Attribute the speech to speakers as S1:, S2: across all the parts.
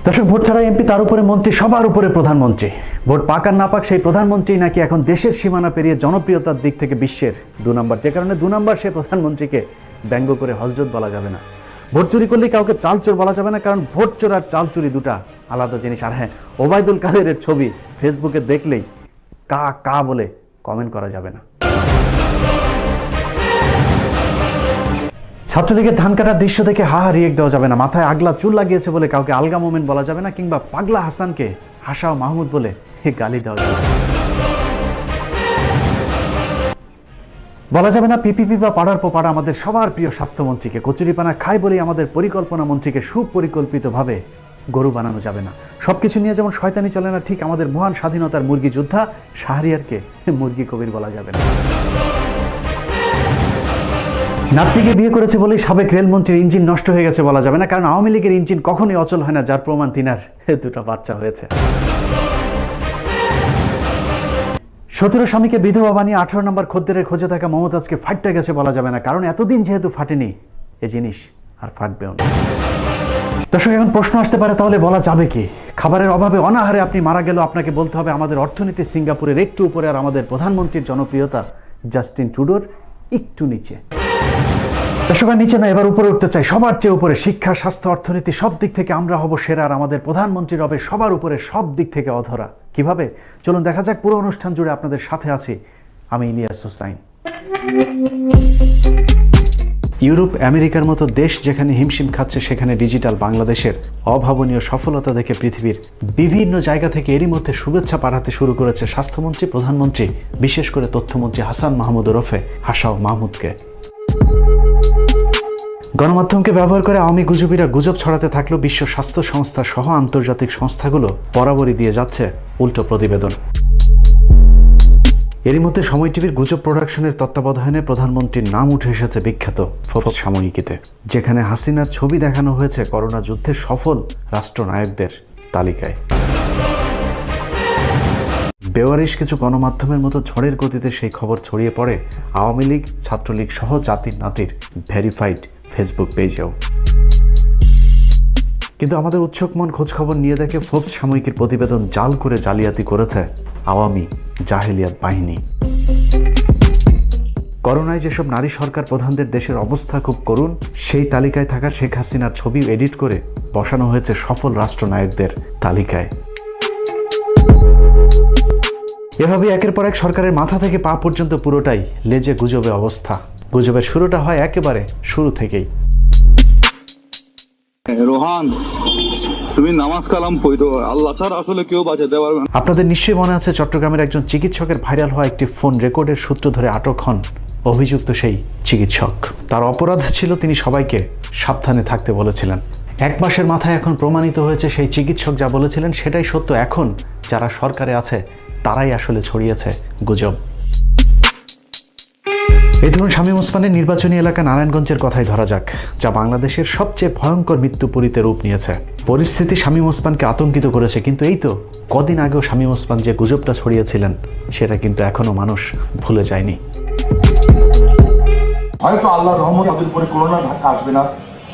S1: দর্শক, ভোট ছাড়া এমপি, তার উপরে মন্ত্রী, সবার উপরে প্রধানমন্ত্রী। ভোট পাক আর না পাক, সেই প্রধানমন্ত্রী নাকি এখন দেশের সীমানা পেরিয়ে জনপ্রিয়তার দিক থেকে বিশ্বের 2 নম্বর। যে কারণে 2 নম্বর সে প্রধানমন্ত্রীকে ব্যঙ্গ করে হজরত বলা যাবে না। ভোট চুরি করলে কাউকে চালচোর বলা যাবে না, কারণ ভোট চোর আর চাল চুরি দুটা আলাদা জিনিস। আর হ্যাঁ, ওবায়দুল কাদেরের ছবি ফেসবুকে দেখলেই কা কা বলে কমেন্ট করা যাবে না। ছাত্রলীগের ধান কাটার দৃশ্য দেখে হাহা রিয়েক্ট দেওয়া যাবে না। মাথায় আগলা চুল লাগিয়েছে বলে কাউকে আলগা মোমেন্ট বলা যাবে না, কিংবা পাগলা হাসানকে হাসাও মাহমুদ বলে গালি দেওয়া যাবে না। বলা যাবে না পিপিপি বা পাড়ার পো পাড়া আমাদের সবার প্রিয় স্বাস্থ্যমন্ত্রীকে কচুরিপানা খায় বলেই আমাদের পরিকল্পনা মন্ত্রীকে সুপরিকল্পিতভাবে গরু বানানো যাবে না। সবকিছু নিয়ে যেমন শয়তানি চলে না, ঠিক আমাদের মহান স্বাধীনতার মুরগি যোদ্ধা শাহরিয়ারকে মুরগি কবির বলা যাবে না। নাতনিকে বিয়ে করেছে বলেই সাবেক রেলমন্ত্রীর ইঞ্জিন নষ্ট হয়ে গেছে বলা যাবে না, কারণ আওয়ামী লীগের ইঞ্জিন কখনোই অচল হয় না, যার প্রমাণ তিনার 2টা বাচ্চা হয়েছে। 17 স্বামীকে বিধবা বানিয়ে 18 নম্বর খদ্দেরের খোঁজে থাকা মমতাজকে ফাটতে গেছে বলা যাবে না, কারণ এতদিন যেহেতু ফাটেনি, এ জিনিস আর ফাটবেও না। দর্শক, এখন প্রশ্ন আসতে পারে, তাহলে বলা যাবে কি? খাবারের অভাবে অনাহারে আপনি মারা গেল, আপনাকে বলতে হবে আমাদের অর্থনীতি সিঙ্গাপুরের একটু উপরে, আর আমাদের প্রধানমন্ত্রীর জনপ্রিয়তা জাস্টিন ট্রুডোর একটু নিচে। দর্শক, নিচে না, এবার উপরে উঠতে চাই, সবার চেয়ে উপরে। শিক্ষা, স্বাস্থ্য, অর্থনীতি সব দিক থেকে আমরা হব সেরা, আর আমাদের প্রধানমন্ত্রী হবে সবার উপরে, সব দিক থেকে অধরা। কিভাবে? চলুন দেখা যাক। পুরো অনুষ্ঠান জুড়ে আপনাদের সাথে আছি আমি, ইলিয়াস হোসাইন। ইউরোপ, আমেরিকার মতো দেশ যেখানে হিমশিম খাচ্ছে, সেখানে ডিজিটাল বাংলাদেশের অভাবনীয় সফলতা দেখে পৃথিবীর বিভিন্ন জায়গা থেকে এরই মধ্যে শুভেচ্ছা পাঠাতে শুরু করেছে স্বাস্থ্যমন্ত্রী, প্রধানমন্ত্রী, বিশেষ করে তথ্যমন্ত্রী হাসান মাহমুদ ওরফে হাসাও মাহমুদকে। গণমাধ্যমকে ব্যবহার করে আওয়ামী গুজবীরা গুজব ছড়াতে থাকলেও বিশ্ব স্বাস্থ্য সংস্থা সহ আন্তর্জাতিক সংস্থাগুলো বরাবরই দিয়ে যাচ্ছে উল্টো প্রতিবেদন। এরই মধ্যে সময় টিভির গুজব প্রোডাকশনের তত্ত্বাবধানে প্রধানমন্ত্রীর নাম উঠে এসেছে বিখ্যাত ফোর্বস সাময়িকীতে, যেখানে হাসিনার ছবি দেখানো হয়েছে করোনা যুদ্ধে সফল রাষ্ট্রনায়কদের তালিকায়। বেওয়ারিশ কিছু গণমাধ্যমের মতো ঝড়ের গতিতে সেই খবর ছড়িয়ে পড়ে আওয়ামী লীগ, ছাত্রলীগ সহ জাতির নাতির ভেরিফাইড ফেসবুক পেজেও। কিন্তু আমাদের উৎসুক মন খোঁজখবর নিয়ে দেখে ফোর্বস সাময়িকীর প্রতিবেদন জাল করে জালিয়াতি করেছে আওয়ামী জাহেলিয়াত বাহিনী। করোনায় যেসব নারী সরকার প্রধানদের দেশের অবস্থা খুব করুণ, সেই তালিকায় থাকা শেখ হাসিনার ছবি এডিট করে বসানো হয়েছে সফল রাষ্ট্রনায়কদের তালিকায়। এভাবে একের পর এক সরকারের মাথা থেকে পা পর্যন্ত পুরোটাই লেজে গুজবে অবস্থা। গুজবের শুরুটা হয় একেবারে শুরু থেকেই।
S2: রোহান, তুমি নামাজ কালাম পড়ো, আল্লাহ ছাড়া আসলে কেউ বাঁচাতে পারবে না।
S1: আপনাদের নিশ্চয়ই মনে আছে, চট্টগ্রামের একজন চিকিৎসকের ভাইরাল হওয়া একটি ফোন রেকর্ডের সূত্র ধরে আটক হন অভিযুক্ত সেই চিকিৎসক। তার অপরাধ ছিল তিনি সবাইকে সাবধানে থাকতে বলেছিলেন। 1 মাসের মাথায় এখন প্রমাণিত হয়েছে সেই চিকিৎসক যা বলেছিলেন সেটাই সত্য। এখন যারা সরকারে আছে তারাই আসলে ছড়িয়েছে গুজব। এই ধরুন, শামীম ওসমানের নির্বাচনী এলাকা নারায়ণগঞ্জের কথাই ধরা যাক, যা বাংলাদেশের সবচেয়ে ভয়ঙ্কর মৃত্যুপুরীতে রূপ নিয়েছে। পরিস্থিতি শামীম ওসমানকে আতঙ্কিত করেছে, কিন্তু এই তো কদিন আগেও শামীম ওসমান যে গুজবটা ছড়িয়েছিলেন সেটা কিন্তু এখনো মানুষ ভুলে যায়নি।
S3: হয়তো আল্লাহর রহমত আমাদের উপরে করোনার ধাক্কা আসবে না,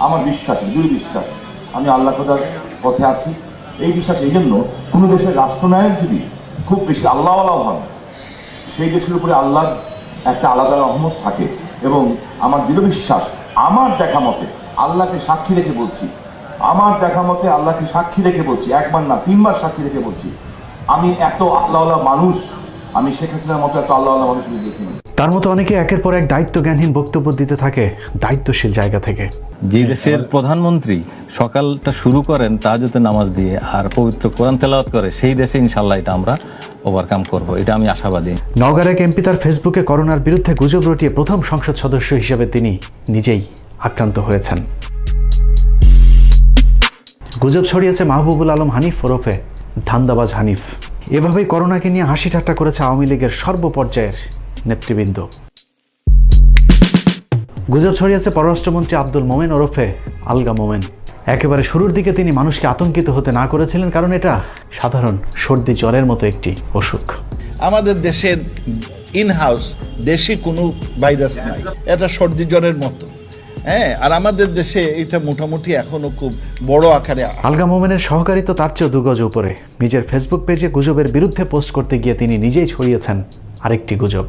S3: আমার বিশ্বাস, দৃঢ় বিশ্বাস। আমি আল্লাহ খোদার পথে আছি, এই বিশ্বাস। এই জন্য কোনো দেশের রাষ্ট্রনায়ক যদি খুব বেশি আল্লাহওয়ালা হন, সেই দেশের উপরে আল্লাহর একটা আলাদা রহমত থাকে। এবং আমার দৃঢ় বিশ্বাস, আমার দেখা মতে, আল্লাহকে সাক্ষী রেখে বলছি, আমার দেখা মতে আল্লাহকে সাক্ষী রেখে বলছি, 1 বার না 3 বার সাক্ষী রেখে বলছি, আমি এত আল্লাহওয়ালা মানুষ, আমি শেখ হাসিনার মতো এত আল্লাহওয়ালা মানুষ দেখিনি।
S1: তার মতো অনেকে একের পর এক দায়িত্বজ্ঞানহীন বক্তব্য দিতে থাকে দায়িত্বশীল জায়গা থেকে।
S4: যে দেশের প্রধানমন্ত্রী সকালটা শুরু করেন তাহাজ্জুদে নামাজ দিয়ে আর পবিত্র কোরআন তেলাওয়াত করে, সেই দেশে ইনশাআল্লাহ এটা আমরা ওভারকাম করব, এটা আমি আশাবাদী।
S1: নওগাঁর এক এমপি তার ফেসবুকে করোনার বিরুদ্ধে গুজব রটিয়ে প্রথম সংসদ সদস্য হিসেবে তিনি নিজেই আক্রান্ত হয়েছেন। গুজব ছড়িয়েছে মাহবুবুল আলম হানিফ ওরফে ধান্দাবাজ হানিফ। এভাবেই করোনাকে নিয়ে হাসি ঠাট্টা করেছে আওয়ামী লীগের সর্বপর্যায়ের নেতৃবৃন্দ। গুজব ছড়িয়েছে পররাষ্ট্রমন্ত্রী আব্দুল মোমেন ওরফে আলগা মোমেন। একেবারে শুরুর দিকে তিনি মানুষকে আতঙ্কিত হতে না করেছিলেন, কারণ এটা সাধারণ সর্দি জ্বরের মতো একটি অসুখ।
S5: আমাদের দেশের ইনহাউস দেশি কোনো ভাইরাস নাই, এটা সর্দি জ্বরের মতো। হ্যাঁ, আর আমাদের দেশে এটা মোটামুটি এখনো খুব বড় আকারে।
S1: আলগা মোমেনের সহকারী তো তার চেয়েও দুগজ উপরে। নিজের ফেসবুক পেজে গুজবের বিরুদ্ধে পোস্ট করতে গিয়ে তিনি নিজেই ছড়িয়েছেন আরেকটি গুজব।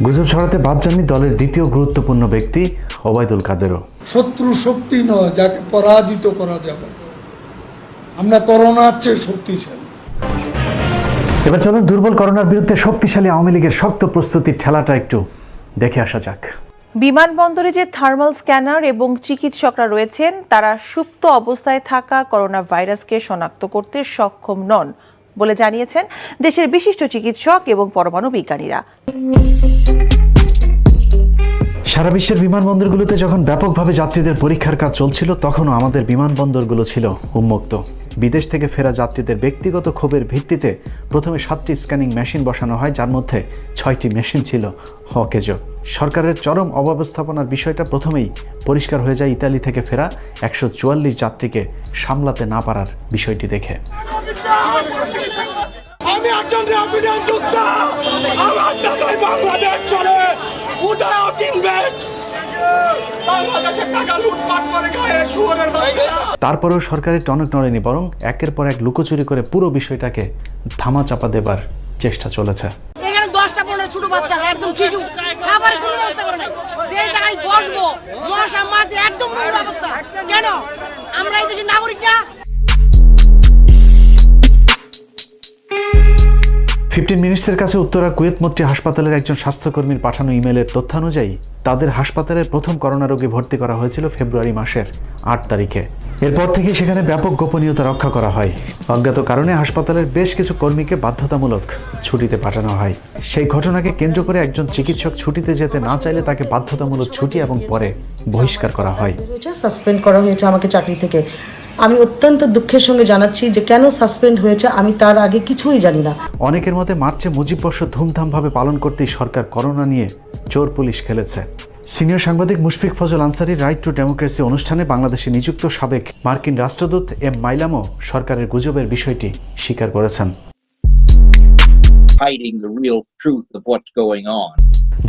S1: গুজব ছড়াতে বাদ যাননি দলের দ্বিতীয় গুরুত্বপূর্ণ ব্যক্তি ওবায়দুল কাদেরও।
S6: শত্রু শক্তি নয় যাকে পরাজিত করা যাবে, আমরা করোনার চেয়ে শক্তিশালী।
S1: এবার চলুন দুর্বল করোনার বিরুদ্ধে শক্তিশালী আওয়ামী লীগের শক্ত প্রস্তুতির ঠেলাটা একটু দেখে আসা যাক।
S7: বিমানবন্দরে যে থার্মাল স্ক্যানার এবং চিকিৎসকরা রয়েছেন তারা সুপ্ত অবস্থায় থাকা করোনা ভাইরাসকে শনাক্ত করতে সক্ষম নন বলে জানিয়েছেন দেশের বিশিষ্ট চিকিৎসক এবং পরমাণু বিজ্ঞানীরা।
S1: সারা বিশ্বের বিমানবন্দরগুলোতে যখন ব্যাপকভাবে যাত্রীদের পরীক্ষার কাজ চলছিল তখনও আমাদের বিমানবন্দরগুলো ছিল উন্মুক্ত। বিদেশ থেকে ফেরা যাত্রীদের ব্যক্তিগত ক্ষোভের ভিত্তিতে প্রথমে 7টি স্ক্যানিং মেশিন বসানো হয়, যার মধ্যে 6টি মেশিন ছিল অকেজ। সরকারের চরম অব্যবস্থাপনার বিষয়টা প্রথমেই পরিষ্কার হয়ে যায় ইতালি থেকে ফেরা 144 যাত্রীকে সামলাতে না পারার বিষয়টি দেখে।
S8: আমি একজন র্যাপিডেন্ট যোদ্ধা, আমার টাকায় বাংলাদেশ চলে। উদয় ইনভেস্ট বাংলাদেশের টাকা লুটপাট করে খায় শুয়োরের বাচ্চারা।
S1: তারপরেও সরকারের টনক নড়েনি, বরং একের পর এক লুকোচুরি করে পুরো বিষয়টাকে ধামাচাপা দেবার চেষ্টা চলেছে।
S9: এখানে 10টা 15 ছোট বাচ্চা একদম শিশু, খাবারের কোনো ব্যবস্থা করে নাই। যে জায়গায় বসবো মশা মাছি একদম নোংরা অবস্থা। কেন? আমরা এই দেশের নাগরিক না?
S1: 15 মিনিটসের কাছে উত্তরা কুয়েত মৈত্রী হাসপাতালের একজন স্বাস্থ্যকর্মীর পাঠানো ইমেলের তথ্যানুযায়ী তাদের হাসপাতালের প্রথম করোনা রোগী ভর্তি করা হয়েছিল ফেব্রুয়ারি মাসের 8 তারিখে। এরপর থেকে সেখানে ব্যাপক গোপনীয়তা রক্ষা করা হয়। অজ্ঞাত কারণে হাসপাতালের বেশ কিছু কর্মীকে বাধ্যতামূলক ছুটিতে পাঠানো হয়। সেই ঘটনাকে কেন্দ্র করে একজন চিকিৎসক ছুটিতে যেতে না চাইলে তাকে বাধ্যতামূলক ছুটি এবং পরে বহিষ্কার করা হয়।
S10: সাসপেন্ড করা হয়েছে আমাকে চাকরি থেকে। আমি অত্যন্ত দুঃখের সঙ্গে জানাচ্ছি যে কেন সাসপেন্ড হয়েছে আমি তার আগে কিছুই জানি না।
S1: অনেকের মতে মার্চে মুজিববর্ষ ধুমধামভাবে পালন করতেই সরকার করোনা নিয়ে চোর পুলিশ খেলেছে। সিনিয়র সাংবাদিক Mushfiq Fazal Ansari right two democracy অনুষ্ঠানে বাংলাদেশে নিযুক্ত সাবেক মার্কিন রাষ্ট্রদূত এম মাইলামও সরকারের গুজবের বিষয়টি স্বীকার করেছেন।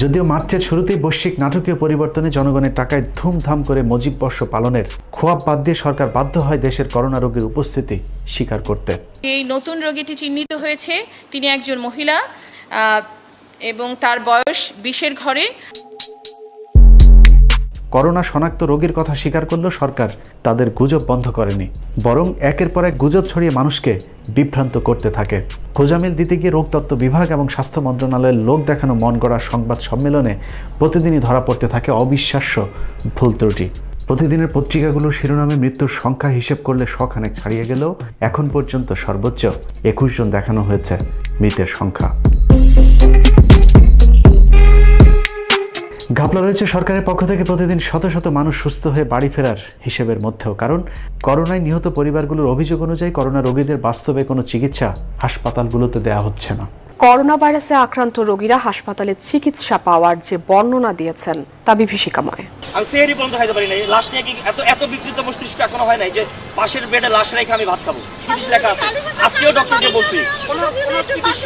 S1: যদিও মার্চের শুরুতেই বৈশ্বিক নাটকীয় পরিবর্তনে জনগণের টাকায় ধুমধাম করে মুজিববর্ষ পালনের খোয়াব বাদ দিয়ে সরকার বাধ্য হয় দেশের করোনা রোগীর উপস্থিতি স্বীকার করতে।
S11: এই নতুন রোগীটি চিহ্নিত হয়েছে, তিনি একজন মহিলা এবং তার বয়স 20-এর ঘরে।
S1: করোনা শনাক্ত রোগীর কথা স্বীকার করলেও সরকার তাদের গুজব বন্ধ করেনি, বরং একের পর এক গুজব ছড়িয়ে মানুষকে বিভ্রান্ত করতে থাকে। খোঁজামিল দিতে গিয়ে রোগতত্ত্ব বিভাগ এবং স্বাস্থ্য মন্ত্রণালয়ের লোক দেখানো মন গড়া সংবাদ সম্মেলনে প্রতিদিনই ধরা পড়তে থাকে অবিশ্বাস্য ভুল ত্রুটি। প্রতিদিনের পত্রিকাগুলোর শিরোনামে মৃত্যুর সংখ্যা হিসেব করলে শখানেক ছাড়িয়ে গেলেও এখন পর্যন্ত সর্বোচ্চ 21 জন দেখানো হয়েছে মৃতের সংখ্যা। ঘাপলা রয়েছে সরকারের পক্ষ থেকে প্রতিদিন শত শত মানুষ সুস্থ হয়ে বাড়ি ফেরার হিসেবের মধ্যেও, কারণ করোনায় নিহত পরিবারগুলোর অভিযোগ অনুযায়ী করোনা রোগীদের বাস্তবে কোনো চিকিৎসা হাসপাতালগুলোতে দেওয়া হচ্ছে না।
S12: করোনা ভাইরাসে আক্রান্ত রোগীরা হাসপাতালে চিকিৎসা পাওয়ার যে বর্ণনা দিয়েছেন তা বিভীষিকাময়।
S8: আমি সেহরি পর্যন্ত খাইতে পারি নাই, লাশ নিয়ে কি এত বিকৃত মস্তিষ্ক এখনো হয় নাই যে পাশের বেডে লাশ রেখে আমি ভাত খাবো। চিকিৎসা লেখা আছে, আজকেও ডক্টরকে বলছি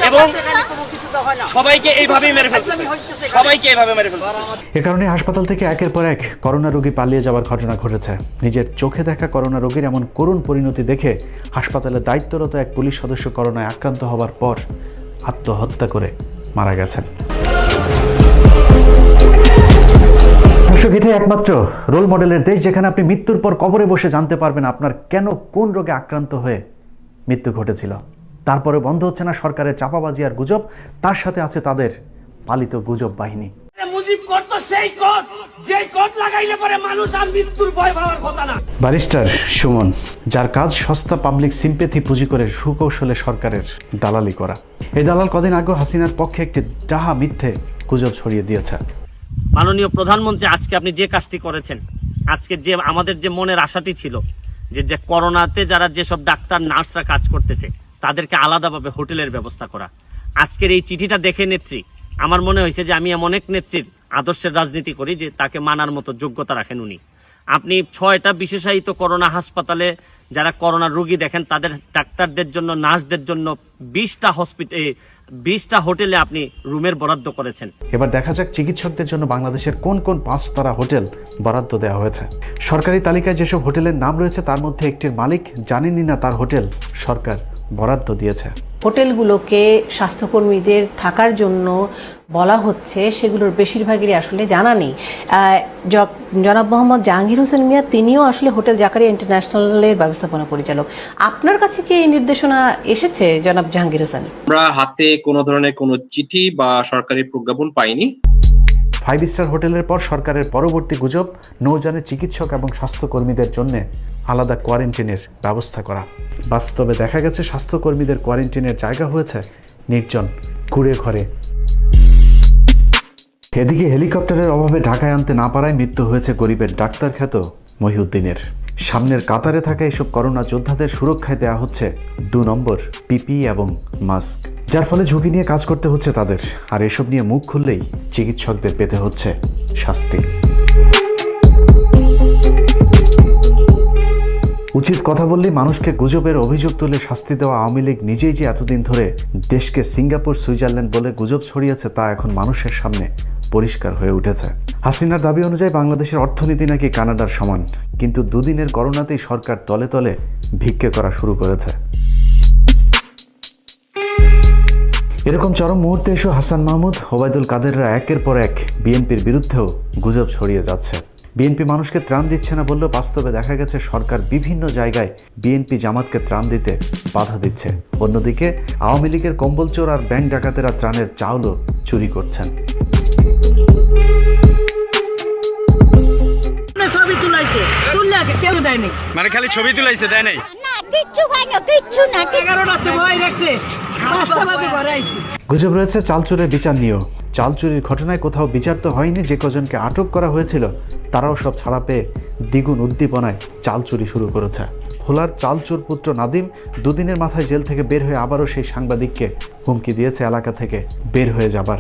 S8: এবং সবাইকে এইভাবেই মেরে ফেলতেছে, সবাইকে এইভাবে মেরে ফেলতেছে।
S1: এ কারণে হাসপাতাল থেকে একের পর এক করোনা রোগী পালিয়ে যাওয়ার ঘটনা ঘটেছে। নিজের চোখে দেখা করোনা রোগীর এমন করুণ পরিণতি দেখে হাসপাতালে দায়িত্বরত এক পুলিশ সদস্য করোনায় আক্রান্ত হওয়ার পর আত্মহত্যা করে মারা গেছেন। দর্শক, এটাই একমাত্র রোল মডেলের দেশ যেখানে আপনি মৃত্যুর পর কবরে বসে জানতে পারবেন আপনার কেন কোন রোগে আক্রান্ত হয়ে মৃত্যু ঘটেছিল। তারপরে বন্ধ হচ্ছে না সরকারের চাপাবাজি আর গুজব, তার সাথে আছে তাদের পালিত গুজব বাহিনী।
S8: মুজিব কত সেই কত যে কত লাগাইলে পরে মানুষ আর মৃত্যুর ভয় পাওয়ার কথা না।
S1: ব্যারিস্টার সুমন, যার কাজ সস্তা পাবলিক সিম্পেথি পুঁজি করে সুকৌশলে সরকারের দালালি করা। এই দালাল কদিন আগে হাসিনার পক্ষে একটি ডাহা মিথ্যে গুজব ছড়িয়ে দিয়েছে।
S13: মাননীয় প্রধানমন্ত্রী, আজকে আপনি যে কাজটি করেছেন, আজকে যে আমাদের যে মনের আশাটি ছিল যে করোনাতে যারা যেসব ডাক্তার নার্সরা কাজ করতেছে তাদেরকে আলাদাভাবে হোটেলের ব্যবস্থা করা, আজকের এই চিঠিটা দেখে নেত্রী আমার মনে হয়েছে যে আমি এমন এক নেত্রীর আদর্শের রাজনীতি করি যে তাকে মানার মতো যোগ্যতা রাখেন উনি। আপনি 6টা বিশেষায়িত করোনা হাসপাতালে যারা করোনার রোগী দেখেন তাদের ডাক্তারদের জন্য, নার্সদের জন্য 20টা হোটেলে আপনি রুমের বরাদ্দ করেছেন।
S1: এবার দেখা যাক চিকিৎসকদের জন্য বাংলাদেশের কোন কোন 5 তারা হোটেল বরাদ্দ দেওয়া হয়েছে। সরকারি তালিকায় যেসব হোটেলের নাম রয়েছে তার মধ্যে একটির মালিক জানেনই না তার হোটেল সরকার বরাদ্দ দিয়েছে।
S14: হোটেলগুলোকে স্বাস্থ্যকর্মীদের থাকার জন্য বলা হচ্ছে সেগুলোর বেশিরভাগেরই আসলে জানা নেই। জনাব মোহাম্মদ জাহাঙ্গীর হোসেন মিয়া তিনিও আসলে হোটেল জাকারিয়া ইন্টারন্যাশনালের ব্যবস্থাপনা পরিচালক। আপনার কাছে কি এই নির্দেশনা এসেছে জনাব জাহাঙ্গীর হোসেন?
S15: আমরা হাতে কোনো ধরনের কোনো চিঠি বা সরকারি প্রজ্ঞাপন পাইনি।
S1: 5 স্টার হোটেলের পর সরকারের পরবর্তী গুজব নৌযানে চিকিৎসক এবং স্বাস্থ্যকর্মীদের জন্য আলাদা কোয়ারেন্টাইনের ব্যবস্থা করা। বাস্তবে দেখা গেছে স্বাস্থ্যকর্মীদের কোয়ারেন্টাইনের জায়গা হয়েছে নির্জন কুড়ে ঘরে। এদিকে হেলিকপ্টারের অভাবে ঢাকায় আনতে না পারায় মৃত্যু হয়েছে গরিবের ডাক্তার খ্যাত মহিউদ্দিনের। সামনের কাতারে থাকা এসব করোনা যোদ্ধাদের সুরক্ষায় দেওয়া হচ্ছে 2 নম্বর পিপি এবং মাস্ক, যার ফলে ঝুঁকি নিয়ে কাজ করতে হচ্ছে তাদের। আর এসব নিয়ে মুখ খুললেই চিকিৎসকদের পেতে হচ্ছে শাস্তি। উচিত কথা বললেই মানুষকে গুজবের অভিযোগ তুলে শাস্তি দেওয়া আওয়ামী লীগ নিজেই যে এতদিন ধরে দেশকে সিঙ্গাপুর, সুইজারল্যান্ড বলে গুজব ছড়িয়েছে তা এখন মানুষের সামনে পরিষ্কার হয়ে উঠেছে। হাসিনার দাবি অনুযায়ী বাংলাদেশের অর্থনীতি নাকি কানাডার সমান, কিন্তু দুদিনের করোনাতেই সরকার তলে তলে ভিক্ষে করা শুরু করেছে। এরকম চরম মুহূর্তে এসে হাসান মাহমুদ, ওবায়দুল কাদেররা একের পর এক বিএনপির বিরুদ্ধেও গুজব ছড়িয়ে যাচ্ছে। বিএনপি মানুষকে ত্রাণ দিচ্ছে না বললেও বাস্তবে দেখা গেছে সরকার বিভিন্ন জায়গায় বিএনপি জামাতকে ত্রাণ দিতে বাধা দিচ্ছে। অন্যদিকে আওয়ামী লীগের কম্বল চোর আর ব্যাংক ডাকাতেরা ত্রাণের চাউলও চুরি করছেন।
S9: ছবি তুলাইছে, তুললে কেউ দেয়নি,
S8: মানে খালি ছবি তুলাইছে, দেয় নাই?
S1: গুজব রয়েছে চাল চুরের বিচার নিয়েও। চাল চুরির ঘটনায় কোথাও বিচার তো হয়নি, যে কজনকে আটক করা হয়েছিল তারাও সব ছাড়া পেয়ে দ্বিগুণ উদ্দীপনায় চাল চুরি শুরু করেছে। ভোলার চালচুর পুত্র নাদিম 2 দিনের মাথায় জেল থেকে বের হয়ে আবারও সেই সাংবাদিককে হুমকি দিয়েছে এলাকা থেকে বের হয়ে যাবার।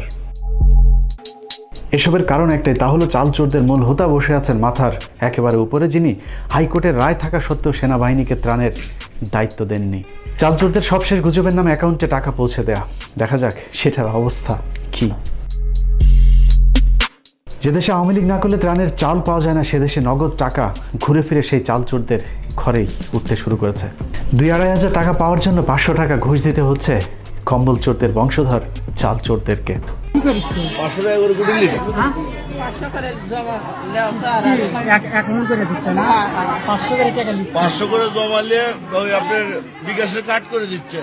S1: এসবের কারণ একটাই, তা হলো চাল চোরদের মূল হোতা বসে আছেন মাথার একেবারে উপরে, যিনি হাইকোর্টের রায় থাকা সত্ত্বেও সেনাবাহিনীকে ত্রাণের দায়িত্ব দেননি। চাল চোরদের সবশেষ গুজবের নামে অ্যাকাউন্টে টাকা পৌঁছে দেয়া। দেখা যাক সেটার অবস্থা কি। যে দেশে আওয়ামী লীগ না করলে ত্রাণের চাল পাওয়া যায় না, সে দেশে নগদ টাকা ঘুরে ফিরে সেই চাল চোরদের ঘরেই উঠতে শুরু করেছে। 2-2.5 হাজার টাকা পাওয়ার জন্য 500 টাকা ঘুষ দিতে হচ্ছে কম্বল চোরদের বংশধর চাল চোরদেরকে।
S5: 500 করে জমালে আপনার বিকাশে কাট করে দিচ্ছে,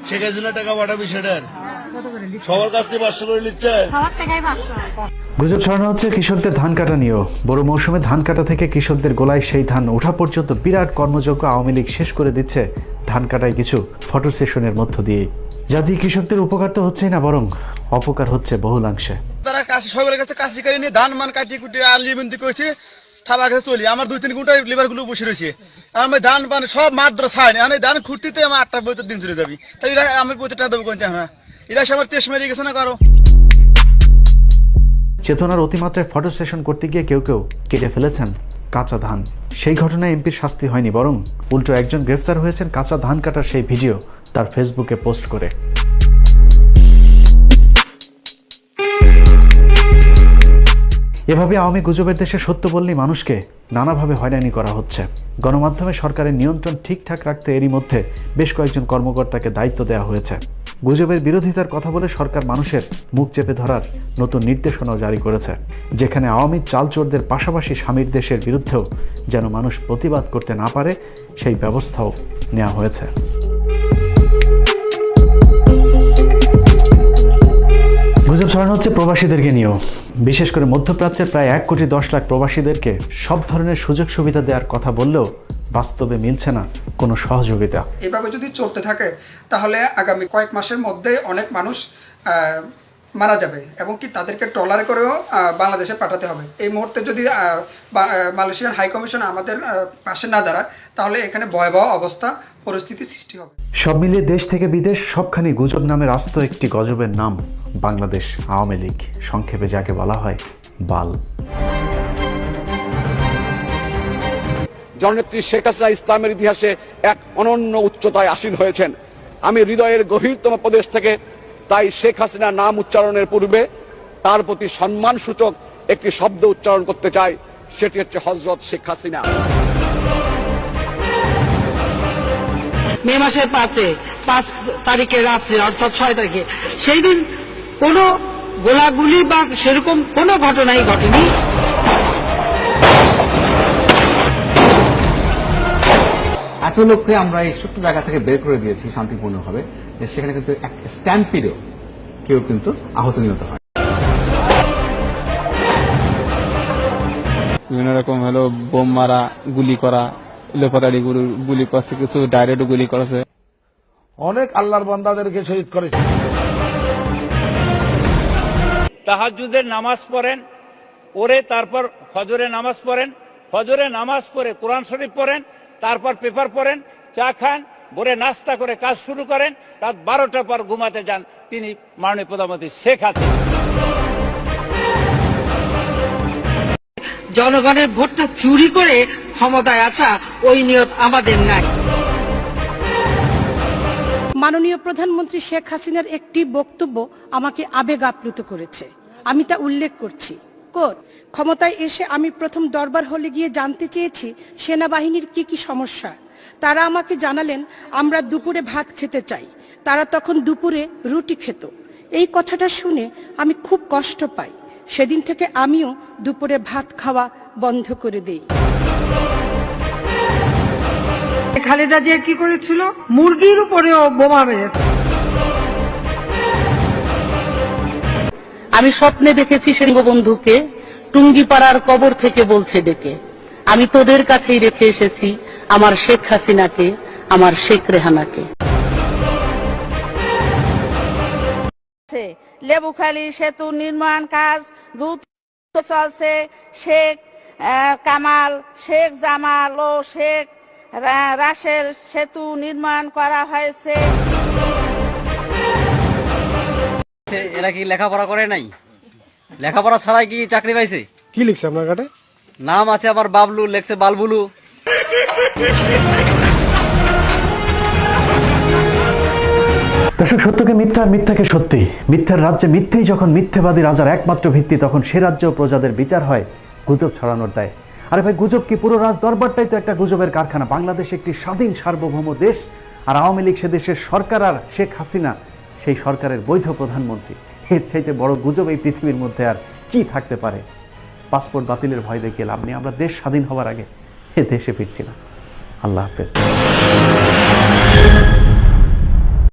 S5: সেখানে জন্য টাকা পাঠাবি সেটার সবার কাছ থেকে 500 করে নিচ্ছে।
S1: গুজব ছড়ানো হচ্ছে কৃষকদের ধান কাটা নিয়েও। বড় মৌসুমে ধান কাটা থেকে কৃষকদের গোলায় সেই ধান ওঠা পর্যন্ত বিরাট কর্মযজ্ঞ আওয়ামী লীগ শেষ করে দিচ্ছে ধান কাটায় কিছু ফটো সেশনের মধ্য দিয়েই। যা দিয়ে কৃষকদের উপকার তো হচ্ছেই না, বরং অপকার হচ্ছে বহুলাংশে।
S8: তারা সবার কাছে কাশি করে নিয়ে ধান মান কাটি কুটি আর লিবন্দি করছে, থাবা কাছে চলি। আমার 2-3 ঘন্টা লিভার গুলো বসে রয়েছে, আর আমি ধান পান সব মাত্র ছাই না, ধান খুঁড়তে আমার 8টা বইতে দিন চলে যাবি। তাই আমি প্রতিটা দেবো কোনটা না, এরা সবার তেজ মেরে গেছে না কারো।
S1: চেতনার অতিমাত্রায় ফটো সেশন করতে গিয়ে কেউ কেউ কেটে ফেলেছেন কাঁচা ধান। সেই ঘটনায় এমপির শাস্তি হয়নি, বরং উল্টো একজন গ্রেফতার হয়েছেন কাঁচা ধান কাটার সেই ভিডিও তার ফেসবুকে পোস্ট করে। এভাবে আওয়ামী গুজবের দেশে সত্য বললেই মানুষকে নানাভাবে হয়রানি করা হচ্ছে। গণমাধ্যমে সরকারের নিয়ন্ত্রণ ঠিকঠাক রাখতে এরই মধ্যে বেশ কয়েকজন কর্মকর্তাকে দায়িত্ব দেওয়া হয়েছে। গুজবের বিরোধিতার কথা বলে সরকার মানুষের মুখ চেপে ধরার নতুন নির্দেশনাও জারি করেছে, যেখানে আওয়ামী চাল চোরদের পাশাপাশি স্বামীর দেশের বিরুদ্ধেও যেন মানুষ প্রতিবাদ করতে না পারে সেই ব্যবস্থাও নেওয়া হয়েছে। গুজব ছড়ানো হচ্ছে প্রবাসীদেরকে নিয়েও। বিশেষ করে মধ্যপ্রাচ্যের প্রায় 1,10,00,000 প্রবাসীদেরকে সব ধরনের সুযোগ সুবিধা দেওয়ার কথা বললেও বাস্তবে মিলছে না কোনো সহযোগিতা।
S16: এভাবে যদি চলতে থাকে তাহলে আগামী কয়েক মাসের মধ্যে অনেক মানুষ মারা যাবে এবং কি তাদেরকে ট্রলারে করেও বাংলাদেশে পাঠাতে হবে। এই মুহূর্তে যদি মালয়েশিয়ান হাইকমিশন আমাদের পাশে না দাঁড়ায় তাহলে এখানে ভয়াবহ অবস্থা পরিস্থিতি সৃষ্টি হবে।
S1: সব মিলিয়ে দেশ থেকে বিদেশ সবখানি গুজব নামের আস্ত একটি গজবের নাম বাংলাদেশ আওয়ামী লীগ, সংক্ষেপে যাকে বলা হয় বাল।
S17: জননেত্রী শেখ হাসিনা ইসলামের ইতিহাসে এক অনন্য উচ্চতায় আসীন হয়েছেন। আমি হৃদয়ের গভীরতম প্রদেশ থেকে তাই শেখ হাসিনা নাম উচ্চারণের পূর্বে তার প্রতি সম্মান সূচক একটি শব্দ উচ্চারণ করতে চাই, সেটি হচ্ছে হযরত শেখ হাসিনা।
S9: মে মাসের 5 তারিখে রাত্রে অর্থাৎ 6 তারিখে সেই দিন কোনো গোলাগুলি বা সেরকম কোনো ঘটনাই ঘটেনি।
S18: এত লোককে আমরা এই ছোট্ট জায়গা থেকে বের করে দিয়েছি শান্তিপূর্ণভাবে, সেখানে কিন্তু স্ট্যাম্পিডেও কেউ কিন্তু আহত নিহত হয়।
S19: বিভিন্ন রকম হলো বোম মারা, গুলি করা, লোপাতাড়ি গুলি করছে, কিছু ডাইরেক্ট গুলি করেছে।
S5: অনেক আল্লাহর বান্দাদেরকে শহীদ করেছে। তাহাজ্জুদের নামাজ পড়েন, পড়ে তারপর ফজরে নামাজ পড়েন, ফজরে নামাজ পড়ে কোরআন শরীফ পড়েন, তারপর পেপার পড়েন, চা খান, ভোরে নাস্তা করে কাজ শুরু করেন, রাত 12টার পর ঘুমাতে যান। তিনি মাননীয় প্রধানমন্ত্রী শেখ হাসিনা।
S9: জনগণের ভোটটা চুরি করে ক্ষমতায় আসা ওই নিয়ত আমাদের নাই।
S20: মাননীয় প্রধানমন্ত্রী শেখ হাসিনার একটি বক্তব্য আমাকে আবেগ আপ্লুত করেছে, আমি তা উল্লেখ করছি। ক্ষমতায় এসে আমি প্রথম দরবার হলে গিয়ে জানতে চেয়েছি সেনাবাহিনীর কি কি সমস্যা। তারা আমাকে জানালেন আমরা দুপুরে ভাত খেতে চাই, তারা তখন দুপুরে রুটি খেত। এই কথাটা শুনে আমি খুব কষ্ট পাই। সেদিন থেকে আমিও দুপুরে ভাত খাওয়া বন্ধ করে দেই।
S9: খালেদা জিয়া কি করেছিল? মুরগির উপরেও বোমা মেরেছে।
S21: আমি স্বপ্নে দেখেছি বঙ্গবন্ধুকে টুঙ্গিপাড়ার কবর থেকে বলছে ডেকে, আমি তোদের কাছেই রেখে এসেছি আমার শেখ হাসিনাকে, আমার শেখ রেহানাকে।
S9: লেবুখালী সেতু নির্মাণ কাজ দ্রুত চলছে। শেখ কামাল, শেখ জামাল ও শেখ রাসেল সেতু নির্মাণ করা হয়েছে।
S22: এরা কি লেখাপড়া করে নাই? লেখাপড়া ছাড়াই কি চাকরি পাইছে?
S5: কি লিখছে আপনার কাছে?
S22: নাম আছে আবার বাবলু, লেখছে বালবুলু।
S1: দর্শক, সত্যকে মিথ্যা আর মিথ্যাকে সত্যি। মিথ্যার রাজ্যে মিথ্যেই যখন মিথ্যেবাদী রাজার একমাত্র ভিত্তি, তখন সে রাজ্য প্রজাদের বিচার হয় গুজব ছড়ানোর দায়। আরে ভাই, গুজব কি? পুরো রাজ দরবারটাই তো একটা গুজবের কারখানা। বাংলাদেশ একটি স্বাধীন সার্বভৌম দেশ, আর আওয়ামী লীগ সে দেশের সরকার, আর শেখ হাসিনা সেই সরকারের বৈধ প্রধানমন্ত্রী। এর চাইতে বড় গুজব এই পৃথিবীর মধ্যে আর কি থাকতে পারে? পাসপোর্ট বাতিলের ভয় দেখিয়ে লাভ নেই। আমরা দেশ স্বাধীন হওয়ার আগে এ দেশে ফিরছি না। আল্লাহ হাফেজ।